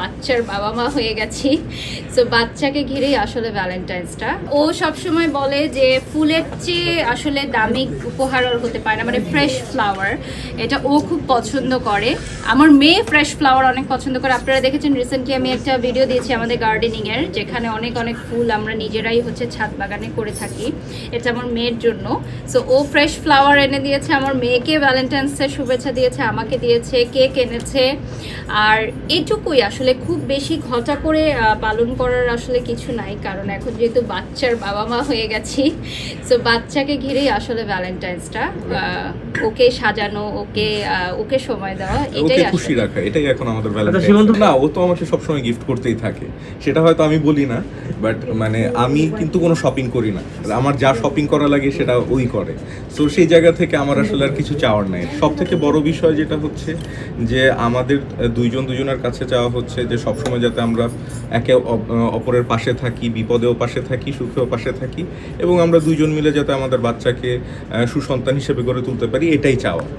বাচ্চার বাবা মা হয়ে গেছি। সো বাচ্চাকে ঘিরেই আসলে ভ্যালেন্টাইন্সটা। ও সবসময় বলে যে ফুলের চেয়ে আসলে দামি উপহার আর হতে পারে না, মানে ফ্রেশ ফ্লাওয়ার, এটা ও খুব পছন্দ করে। আমার মেয়ে ফ্রেশ ফ্লাওয়ার অনেক পছন্দ করে। আপনারা দেখেছেন রিসেন্টলি আমি একটা ভিডিও দিয়েছি আমাদের গার্ডেনিংয়ের, যেখানে অনেক অনেক ফুল আমরা নিজেরাই হচ্ছে ছাদ বাগানে করে থাকি। এটা আমার মেয়ের জন্য। সো ও ফ্রেশ ফ্লাওয়ার এনে দিয়েছে আমার মেয়েকে, ভ্যালেন্টাইন্সের শুভেচ্ছা দিয়েছে, আমাকে দিয়েছে, কেক এনেছে। আর এটুকুই আসলে, খুব বেশি ঘটা করে পালন করার আসলে কিছু নাই, কারণ এখন যেহেতু বাচ্চার বাবা মা হয়ে গেছি। সো বাচ্চাকে ঘিরেই আসলে ভ্যালেন্টাইন্সটা, ওকে সাজানো, ওকে সময় দেওয়া, এটাই ওকে খুশি রাখা, এটাই এখন আমাদের ভ্যালেন্টাইন্স। না, ও তো আমাকে সবসময় গিফট করতেই থাকে, সেটা হয়তো আমি বলি না, বাট মানে আমি কিন্তু কোনো শপিং করি না, আমার যা শপিং করা লাগে সেটা ওই করে। সো সেই জায়গা থেকে আমার আসলে আর কিছু চাওয়ার নাই। সব থেকে বড় বিষয় যেটা হচ্ছে যে আমাদের দুজনের কাছে চাওয়া হচ্ছে যে সবসময় যাতে আমরা একে অপরের পাশে থাকি, বিপদেও পাশে থাকি, সুখেও পাশে থাকি, এবং আমরা দুইজন মিলে যাতে আমাদের বাচ্চাকে সুসন্তান হিসেবে গড়ে তুলতে পারি, এটাই চাওয়া।